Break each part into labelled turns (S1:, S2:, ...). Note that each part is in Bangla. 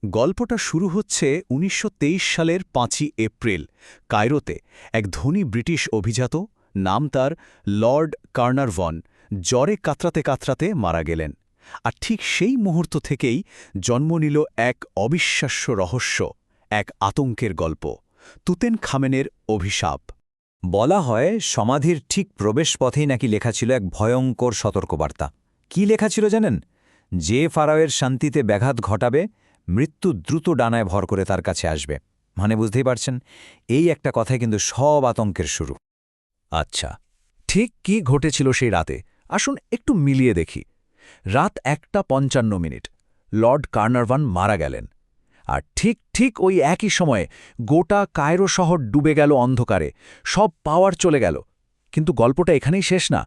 S1: গল্পটা শুরু হচ্ছে ১৯২৩ সালের ৫ই এপ্রিল কায়রোতে এক ধনী ব্রিটিশ অভিজাত, নাম তার লর্ড কার্নারভন, জ্বরে কাতরাতে কাতরাতে মারা গেলেন। আর ঠিক সেই মুহূর্ত থেকেই জন্ম নিল এক অবিশ্বাস্য রহস্য, এক আতঙ্কের গল্প, তুতেনখামেনের অভিশাপ।
S2: বলা হয় সমাধির ঠিক প্রবেশপথেই নাকি লেখা ছিল এক ভয়ঙ্কর সতর্কবার্তা। কি লেখা ছিল জানেন? যে ফারাওয়ের শান্তিতে ব্যাঘাত ঘটাবে, মৃত্যু দ্রুত ডানায় ভর করে তার কাছে আসবে। মানে বুঝতেই পারছেন, এই একটা কথাই কিন্তু সব আতঙ্কের শুরু।
S1: আচ্ছা, ঠিক কি ঘটেছিল সেই রাতে? আসুন একটু মিলিয়ে দেখি। রাত ১:৫৫, লর্ড কার্নারভান মারা গেলেন। আর ঠিক ওই একই সময়ে গোটা কায়রো শহর ডুবে গেল অন্ধকারে, সব পাওয়ার চলে গেল। কিন্তু গল্পটা এখানেই শেষ না।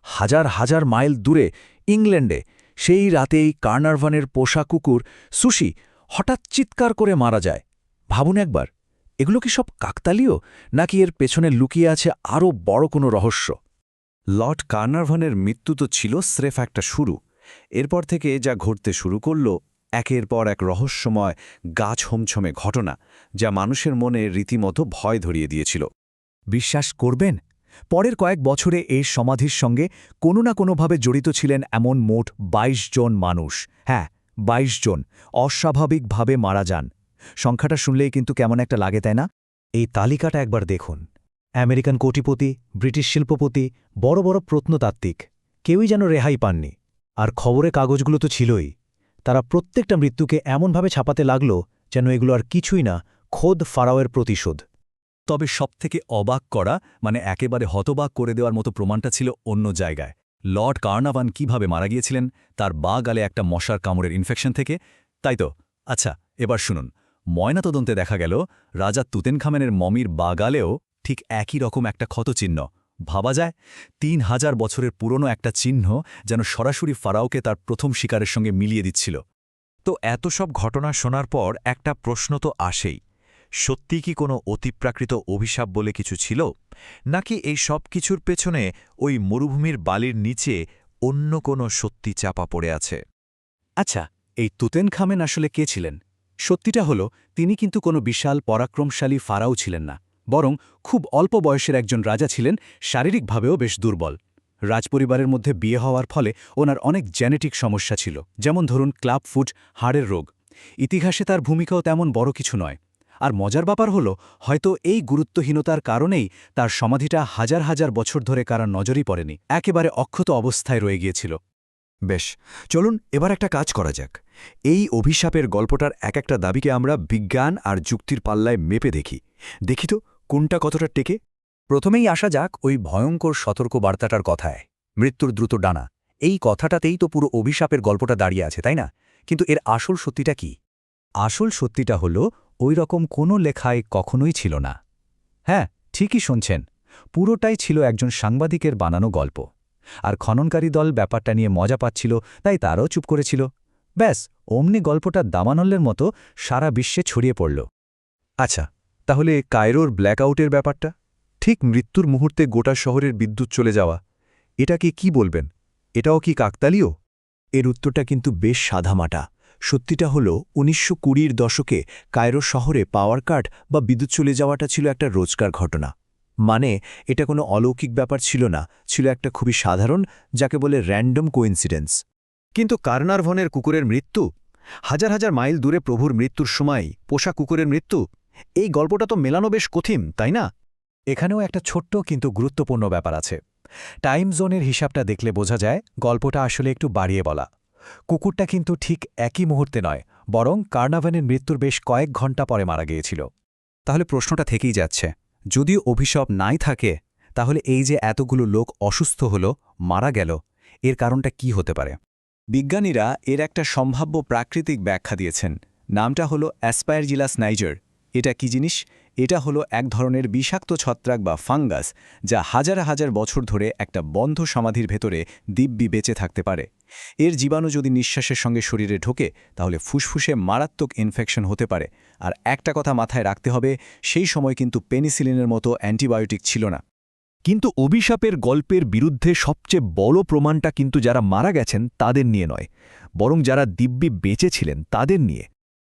S1: হাজার হাজার মাইল দূরে ইংল্যান্ডে সেই রাতেই কার্নারভানের পোষা কুকুর সুশি হঠাৎ চিৎকার করে মারা যায়। ভাবুন একবার, এগুলো কি সব কাকতালীয়, নাকি এর পেছনে লুকিয়ে আছে আরও বড় কোনো রহস্য?
S3: লর্ড কার্নারভানের মৃত্যু তো ছিল স্রেফ একটা শুরু। এরপর থেকে যা ঘটতে শুরু করল, একের পর এক রহস্যময়, গাছ হোমছমে ঘটনা, যা মানুষের মনে রীতিমতো ভয় ধরিয়ে দিয়েছিল।
S4: বিশ্বাস করবেন, পরের কয়েক বছরে এই সমাধির সঙ্গে কোনো না কোনোভাবে জড়িত ছিলেন এমন মোট ২২ জন মানুষ। হ্যাঁ, ২২ জন অস্বাভাবিকভাবে মারা যান। সংখ্যাটা শুনলেই কিন্তু কেমন একটা লাগে, তাই না? এই তালিকাটা একবার দেখুন। আমেরিকান কোটিপতি, ব্রিটিশ শিল্পপতি, বড় বড় প্রত্নতাত্ত্বিক, কেউই যেন রেহাই পাননি। আর খবরে কাগজগুলো তো ছিলই। তারা প্রত্যেকটা মৃত্যুকে এমনভাবে ছাপাতে লাগল যেন এগুলো আর কিছুই না, খোদ ফারাওয়ের প্রতিশোধ।
S1: তবে সবথেকে অবাক করা, মানে একেবারে হতবাক করে দেওয়ার মতো প্রমাণটা ছিল অন্য জায়গায়। লর্ড কার্নারভান কিভাবে মারা গিয়েছিলেন তার বাঁ গালে একটা মশার কামড়ের ইনফেকশন থেকে, তাই তো? আচ্ছা, এবার শুনুন। ময়নাতদন্তে দেখা গেল রাজা তুতেনখামেনের মমির বাঁ গালেও ঠিক একই রকম একটা ক্ষতচিহ্ন। ভাবা যায়, ৩,০০০ বছরের পুরনো একটা চিহ্ন যেন সরাসরি ফারাওকে তার প্রথম শিকারের সঙ্গে মিলিয়ে দিচ্ছিল।
S2: তো এত সব ঘটনা শোনার পর একটা প্রশ্ন তো আসেই, সত্যি কি কোনো অতিপ্রাকৃত অভিশাপ বলে কিছু ছিল, নাকি এই সব কিছুর পেছনে ওই মরুভূমির বালির নিচে অন্য কোনো সত্যি চাপা পড়ে আছে?
S1: আচ্ছা, এই তুতেনখামেন আসলে কে ছিলেন? সত্যিটা হলো, তিনি কিন্তু কোনো বিশাল পরাক্রমশালী ফারাও ছিলেন না, বরং খুব অল্প বয়সের একজন রাজা ছিলেন, শারীরিকভাবেও বেশ দুর্বল। রাজপরিবারের মধ্যে বিয়ে হওয়ার ফলে ওনার অনেক জেনেটিক সমস্যা ছিল, যেমন ধরুন ক্লাবফুট, হাড়ের রোগ। ইতিহাসে তার ভূমিকাও তেমন বড় কিছু নয়। আর মজার ব্যাপার হলো, হয়তো এই গুরুত্বহীনতার কারণেই তার সমাধিটা হাজার হাজার বছর ধরে কারোর নজরই পড়েনি, একেবারে অক্ষত অবস্থায় রয়ে গিয়েছিল।
S3: বেশ, চলুন এবার একটা কাজ করা যাক। এই অভিশাপের গল্পটার এক একটা দাবিকে আমরা বিজ্ঞান আর যুক্তির পাল্লায় মেপে দেখি তো কোনটা কতটা টেকে।
S4: প্রথমেই আসা যাক ওই ভয়ঙ্কর সতর্কবার্তাটার কথায়। মৃত্যুর দ্রুত ডানা, এই কথাটাতেই তো পুরো অভিশাপের গল্পটা দাঁড়িয়ে আছে, তাই না? কিন্তু এর আসল সত্যিটা কি? আসল সত্যিটা হলো, ওই রকম কোনো লেখায় কখনোই ছিল না। হ্যাঁ, ঠিকই শুনছেন, পুরোটাই ছিল একজন সাংবাদিকের বানানো গল্প। আর খননকারী দল ব্যাপারটা নিয়ে মজা পাচ্ছিল, তাই তারাও চুপ করেছিল। ব্যাস, অমনি গল্পটা দামানলের মতো সারা বিশ্বে ছড়িয়ে পড়ল।
S3: আচ্ছা, তাহলে কায়রোর ব্ল্যাকআউটের ব্যাপারটা, ঠিক মৃত্যুর মুহূর্তে গোটা শহরের বিদ্যুৎ চলে যাওয়া, এটাকে কি বলবেন? এটাও কি কাকতালীয়?
S4: এর উত্তরটা কিন্তু বেশ সাদামাটা। সত্যিটা হলো, ১৯২০-র দশকে কায়রো শহরে পাওয়ার কাট বা বিদ্যুৎ চলে যাওয়াটা ছিল একটা রোজকার ঘটনা। মানে এটা কোনো অলৌকিক ব্যাপার ছিল না, ছিল একটা খুবই সাধারণ, যাকে বলে র্যান্ডম কোইন্সিডেন্স।
S3: কিন্তু কার্নারভনের কুকুরের মৃত্যু, হাজার হাজার মাইল দূরে প্রভুর মৃত্যুর সময় পোষা কুকুরের মৃত্যু, এই গল্পটা তো মেলানো বেশ কঠিন, তাই না?
S4: এখানেও একটা ছোট্ট কিন্তু গুরুত্বপূর্ণ ব্যাপার আছে। টাইম জোনের হিসাবটা দেখলে বোঝা যায় গল্পটা আসলে একটু বাড়িয়ে বলা। কুকুরটা কিন্তু ঠিক একই মুহূর্তে নয়, বরং কার্নারভানের মৃত্যুর বেশ কয়েক ঘণ্টা পরে মারা গিয়েছিল।
S1: তাহলে প্রশ্নটা থেকেই যাচ্ছে, যদি অভিশাপ নাই থাকে, তাহলে এই যে এতগুলো লোক অসুস্থ হল, মারা গেল, এর কারণটা কি হতে পারে? বিজ্ঞানীরা এর একটা সম্ভাব্য প্রাকৃতিক ব্যাখ্যা দিয়েছেন। নামটা হলো অ্যাসপারজিলাস নাইজার। এটা কি জিনিস? এটা হলো এক ধরনের বিষাক্ত ছত্রাক বা ফাঙ্গাস, যা হাজার হাজার বছর ধরে একটা বন্ধ সমাধির ভেতরে দিব্যি বেঁচে থাকতে পারে। এর জীবাণু যদি নিঃশ্বাসের সঙ্গে শরীরে ঢোকে, তাহলে ফুসফুসে মারাত্মক ইনফেকশন হতে পারে। আর একটা কথা মাথায় রাখতে হবে, সেই সময় কিন্তু পেনিসিলিনের মতো অ্যান্টিবায়োটিক ছিল না।
S3: কিন্তু অভিশাপের গল্পের বিরুদ্ধে সবচেয়ে বড় প্রমাণটা কিন্তু যারা মারা গেছেন তাদের নিয়ে নয়, বরং যারা দিব্যি বেঁচে ছিলেন তাদের নিয়ে।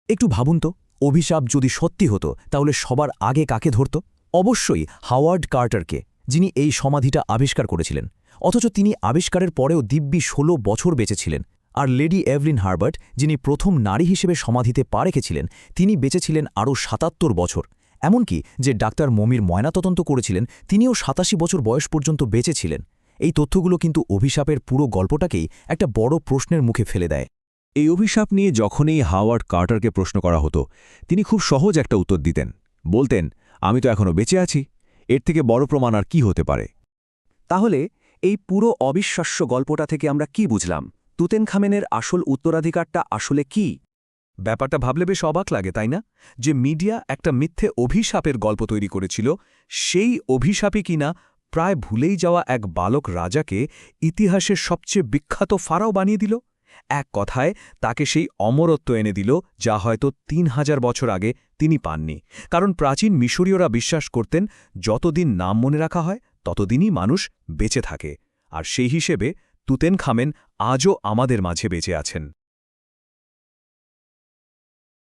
S4: একটু ভাবুন তো, অভিশাপ যদি সত্যি হতো তাহলে সবার আগে কাকে ধরত? অবশ্যই হাওয়ার্ড কার্টারকে, যিনি এই সমাধিটা আবিষ্কার করেছিলেন। অথচ তিনি আবিষ্কারের পরেও দিব্যি ১৬ বছর বেঁচেছিলেন। আর লেডি এভলিন হার্বার্ট, যিনি প্রথম নারী হিসেবে সমাধিতে পা রেখেছিলেন, তিনি বেঁচেছিলেন আরও ৭৭ বছর। এমনকি যে ডাক্তার মমির ময়নাতদন্ত করেছিলেন, তিনিও ৮৭ বছর বয়স পর্যন্ত বেঁচেছিলেন। এই তথ্যগুলো কিন্তু অভিশাপের পুরো গল্পটাকেই একটা বড় প্রশ্নের মুখে ফেলে দেয়।
S3: এই অভিশাপ নিয়ে যখনই হাওয়ার্ড কার্টারকে প্রশ্ন করা হতো, তিনি খুব সহজ একটা উত্তর দিতেন। বলতেন, আমি তো এখনও বেঁচে আছি, এর থেকে বড় প্রমাণ আর কি হতে পারে?
S1: তাহলে এই পুরো অবিশ্বাস্য গল্পটা থেকে আমরা কি বুঝলাম? তুতেনখামেনের আসল উত্তরাধিকারটা আসলে কি? ব্যাপারটা ভাবলে বেশ অবাক লাগে, তাই না? যে মিডিয়া একটা মিথ্যে অভিশাপের গল্প তৈরি করেছিল, সেই অভিশাপই কিনা প্রায় ভুলেই যাওয়া এক বালক রাজাকে ইতিহাসের সবচেয়ে বিখ্যাত ফারাও বানিয়ে দিল। এক কথায় তাকে সেই অমরত্ব এনে দিল যা হয়তো ৩,০০০ বছর আগে তিনি পাননি। কারণ প্রাচীন মিশরীয়রা বিশ্বাস করতেন, যতদিন নাম মনে রাখা হয় ততদিনই মানুষ বেঁচে থাকে। আর সেই হিসেবে তুতেনখামেন আজও আমাদের মাঝে বেঁচে আছেন।